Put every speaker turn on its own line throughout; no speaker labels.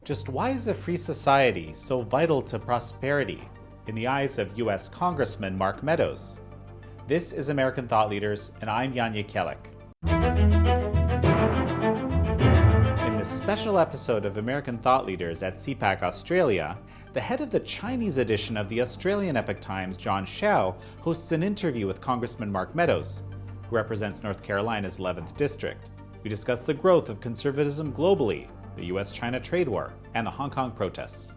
Just why is a free society so vital to prosperity in the eyes of U.S. Congressman Mark Meadows? This is American Thought Leaders, and I'm Jekielek. In this special episode of American Thought Leaders at CPAC Australia, the head of the Chinese edition of the Australian Epoch Times, Xiao, hosts an interview with Congressman Mark Meadows, who represents North Carolina's 11th District. We discuss the growth of conservatism globally, the U.S.-China trade war, and the Hong Kong protests.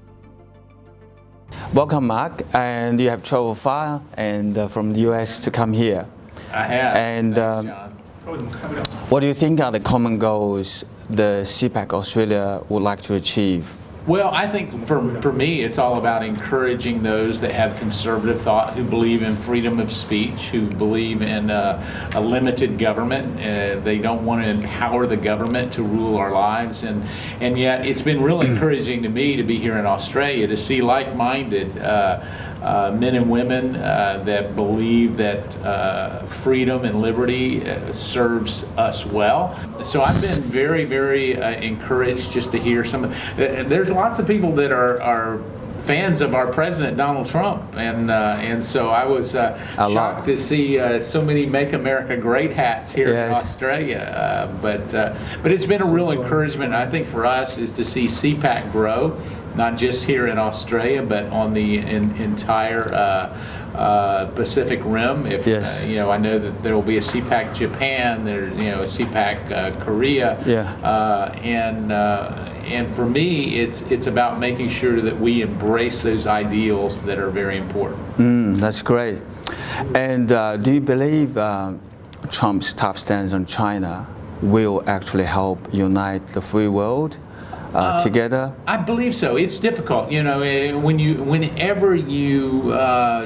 Welcome, Mark. And you have traveled far and from the U.S. to come here.
I have.
And
Thanks,
what do you think are the common goals the CPAC Australia would like to achieve?
Well, I think for me, it's all about encouraging those that have conservative thought, who believe in freedom of speech, who believe in a limited government. They don't want to empower the government to rule our lives. And yet it's been really encouraging to me to be here in Australia, to see like-minded men and women that believe that freedom and liberty serves us well. So I've been very, very encouraged just to hear some. There's lots of people that are fans of our president, Donald Trump, and so I was shocked to see so many "Make America Great" hats here in Australia. But it's been a real encouragement, I think, for us is to see CPAC grow, not just here in Australia, but on the entire Pacific Rim. If I know that there will be a CPAC Japan, there's a CPAC Korea, and for me, it's about making sure that we embrace those ideals that are very important.
That's great. And do you believe Trump's tough stance on China will actually help unite the free world together? I
believe so. It's difficult, whenever you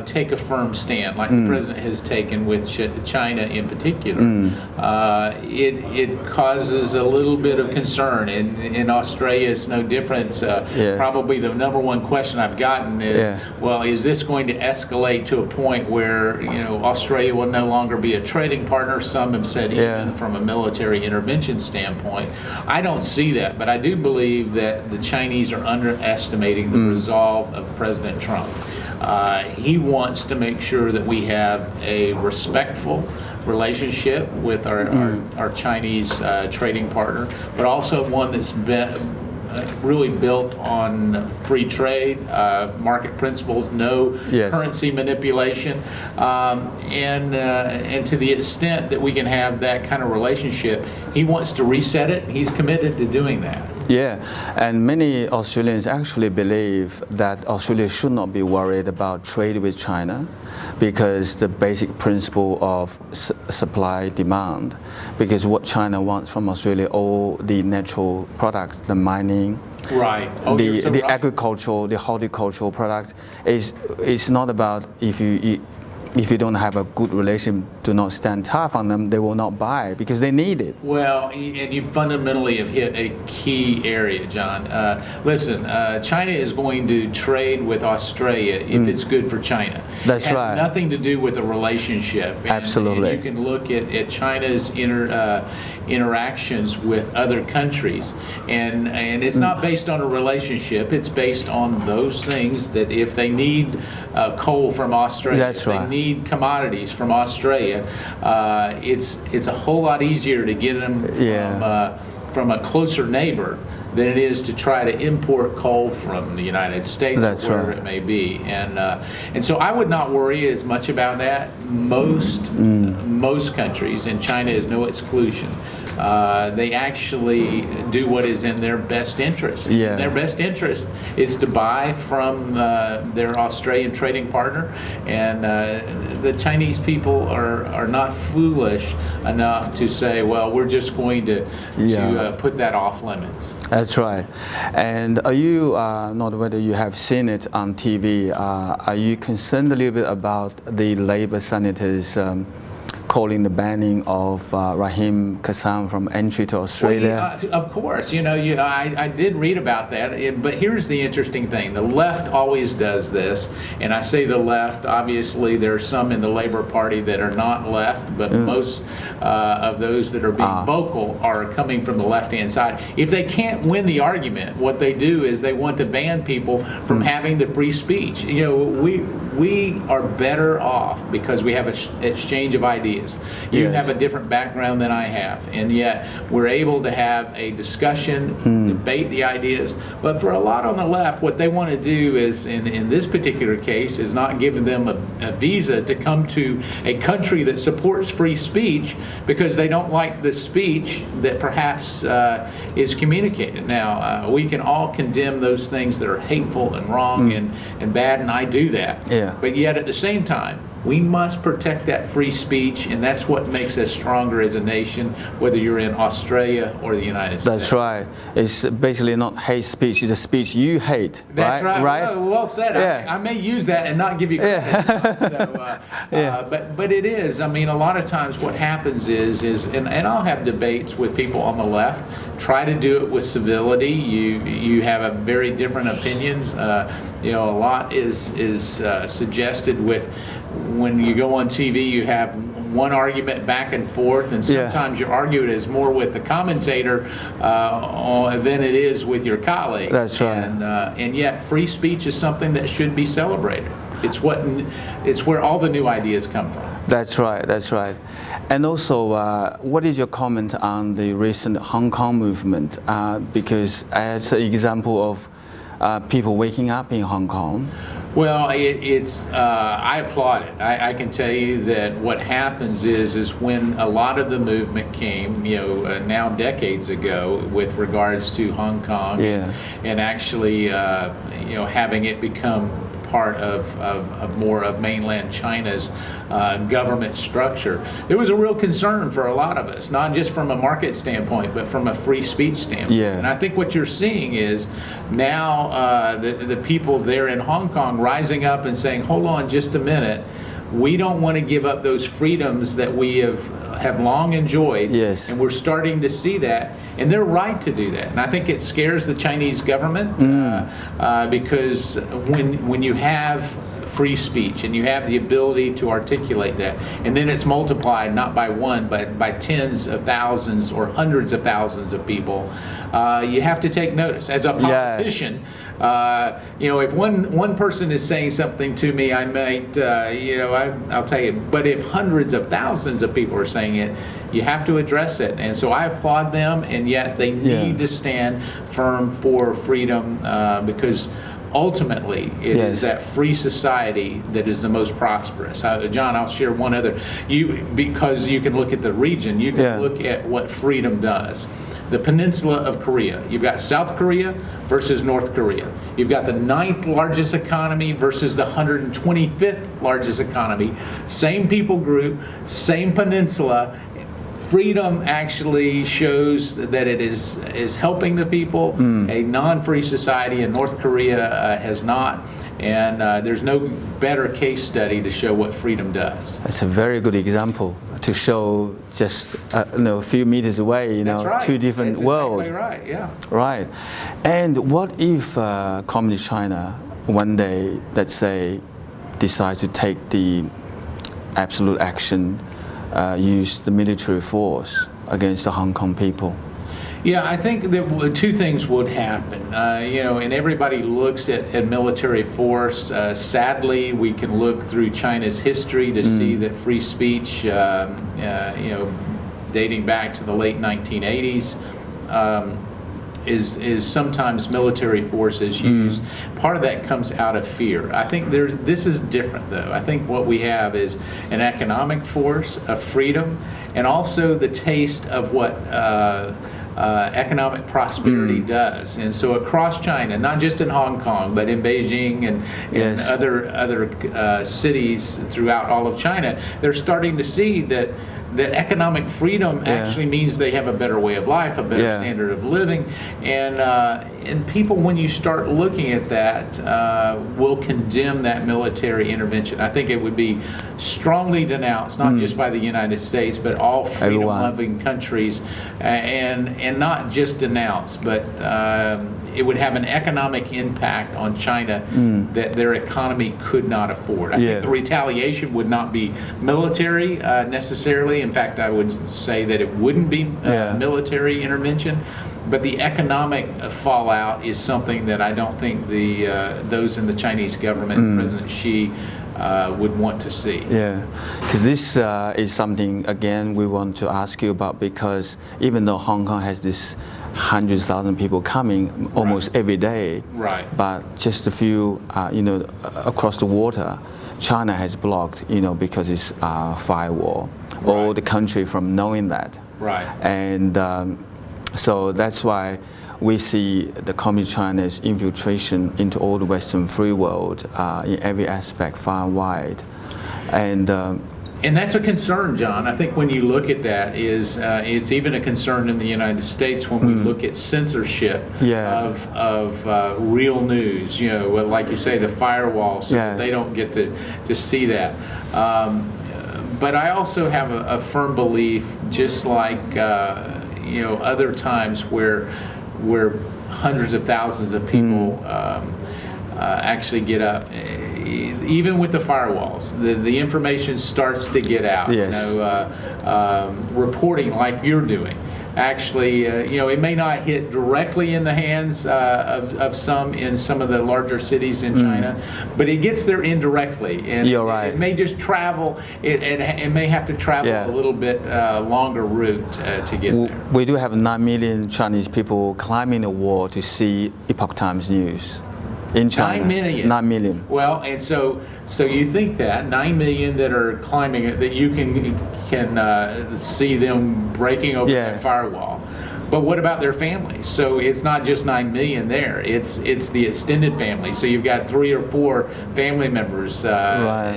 take a firm stand, like the president has taken with China in particular, it causes a little bit of concern. In Australia, it's no different. Probably the number one question I've gotten is, well, is this going to escalate to a point where Australia will no longer be a trading partner? Some have said even from a military intervention standpoint. I don't see that, but I do believe that the Chinese are underestimating the resolve of President Trump. He wants to make sure that we have a respectful relationship with our Chinese trading partner, but also one that's been really built on free trade, market principles, no currency manipulation, and to the extent that we can have that kind of relationship, he wants to reset it. He's committed to doing that.
Yeah, and many Australians actually believe that Australia should not be worried about trade with China because the basic principle of supply demand, because what China wants from Australia, all the natural products, the mining, the agricultural, the horticultural products, is not about if you don't have a good relation, do not stand tough on them, they will not buy because they need it. Well,
and you fundamentally have hit a key area, John. Listen, China is going to trade with Australia if it's good for China.
That's right.
It has nothing to do with a relationship.
Absolutely.
And you can look at China's interactions with other countries, and it's not based on a relationship. It's based on those things that if they need coal from Australia, if they need commodities from Australia, it's a whole lot easier to get them from a closer neighbor than it is to try to import coal from the United States or wherever it may be. And so I would not worry as much about that. Most countries, and China is no exclusion, they actually do what is in their best interest. Their best interest is to buy from their Australian trading partner, and the Chinese people are not foolish enough to say, well, we're just going to put that off limits.
That's right. And are you, not whether you have seen it on TV, are you concerned a little bit about the Labour senators calling the banning of Raheem Kassam from entry to Australia.
Well, of course, I did read about that, but here's the interesting thing. The left always does this, and I say the left, obviously there are some in the Labour Party that are not left, but most of those that are being vocal are coming from the left-hand side. If they can't win the argument, what they do is they want to ban people from having the free speech. We are better off because we have an exchange of ideas. You
Yes.
have a different background than I have, and yet we're able to have a discussion, debate the ideas. But for a lot on the left, what they want to do is, in this particular case, is not give them a visa to come to a country that supports free speech because they don't like the speech that perhaps is communicated. Now, we can all condemn those things that are hateful and wrong and bad, and I do that.
Yeah.
But yet at the same time, we must protect that free speech, and that's what makes us stronger as a nation, whether you're in Australia or the United States.
That's right. It's basically not hate speech, it's a speech you hate.
That's right.
Right?
Well said.
Yeah.
I may use that and not give you credit. But it is. I mean, a lot of times what happens is and I'll have debates with people on the left. Try to do it with civility. You have a very different opinions. A lot is suggested with when you go on TV. You have one argument back and forth, and sometimes your argument is more with the commentator than it is with your colleagues.
That's right.
And yet, free speech is something that should be celebrated. It's where all the new ideas come from.
That's right, that's right. And also, what is your comment on the recent Hong Kong movement? Because as an example of people waking up in Hong Kong.
Well, I applaud it. I can tell you that what happens is when a lot of the movement came, now decades ago, with regards to Hong Kong, and actually, having it become part of more of mainland China's government structure. There was a real concern for a lot of us, not just from a market standpoint, but from a free speech standpoint.
Yeah.
And I think what you're seeing is now the people there in Hong Kong rising up and saying, hold on just a minute, we don't want to give up those freedoms that we have long enjoyed.
Yes.
And we're starting to see that, and they're right to do that. And I think it scares the Chinese government because when you have free speech and you have the ability to articulate that, and then it's multiplied not by one but by tens of thousands or hundreds of thousands of people, you have to take notice. As a politician, if one person is saying something to me, I might, I'll tell you. But if hundreds of thousands of people are saying it, you have to address it. And so I applaud them, and yet they need to stand firm for freedom because ultimately it is that free society that is the most prosperous. John, I'll share one other. Because you can look at the region, you can look at what freedom does. The peninsula of Korea. You've got South Korea versus North Korea. You've got the 9th largest economy versus the 125th largest economy. Same people group, same peninsula. Freedom actually shows that it is helping the people. A non-free society in North Korea has not. And there's no better case study to show what freedom does.
That's a very good example to show just a few meters away, two different worlds.
That's exactly right, yeah.
Right. And what if Communist China one day, let's say, decide to take the absolute action, use the military force against the Hong Kong people?
Yeah, I think that two things would happen. And everybody looks at military force. Sadly, we can look through China's history to see that free speech, dating back to the late 1980s, is sometimes military force is used. Part of that comes out of fear. I think this is different, though. I think what we have is an economic force, a freedom, and also the taste of what economic prosperity does. And so across China, not just in Hong Kong, but in Beijing and other cities throughout all of China, they're starting to see that economic freedom actually means they have a better way of life, a better standard of living, and and people, when you start looking at that, will condemn that military intervention. I think it would be strongly denounced, not just by the United States, but all freedom-loving countries, and not just denounced, but it would have an economic impact on China that their economy could not afford. I think the retaliation would not be military necessarily. In fact, I would say that it wouldn't be military intervention. But the economic fallout is something that I don't think those in the Chinese government, President Xi, would want to see.
Yeah, because this is something, again, we want to ask you about, because even though Hong Kong has this 100,000 people coming almost every day, but just a few, across the water, China has blocked, because it's firewall, all the country from knowing that. And so that's why we see the Communist China's infiltration into all the Western free world in every aspect, far and wide. And
that's a concern, John. I think when you look at that, it's even a concern in the United States when we look at censorship of real news. Like you say, the firewall, so that they don't get to see that. But I also have a firm belief, just like other times where hundreds of thousands of people actually get up. Even with the firewalls, the information starts to get out. Reporting like you're doing. Actually, it may not hit directly in the hands of some in some of the larger cities in China, but it gets there indirectly. And
you're right.
It may just travel, it may have to travel a little bit longer route to get there.
We do have 9 million Chinese people climbing the wall to see Epoch Times news in China.
9 million.
9 million.
Well, and so you think that 9 million that are climbing it, that you can see them breaking over that firewall. But what about their families? So it's not just 9 million there. It's the extended family. So you've got 3 or 4 family members,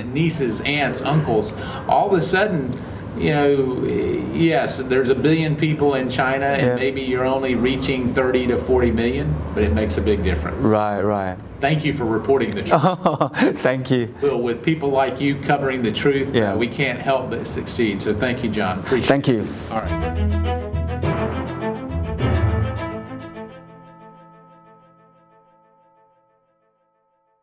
nieces, aunts, uncles. All of a sudden, yes, there's 1 billion people in China, and maybe you're only reaching 30 to 40 million, but it makes a big difference.
Right.
Thank you for reporting the truth.
Thank you.
Well, with people like you covering the truth, we can't help but succeed. So thank you, John. Appreciate it.
Thank you.
All right.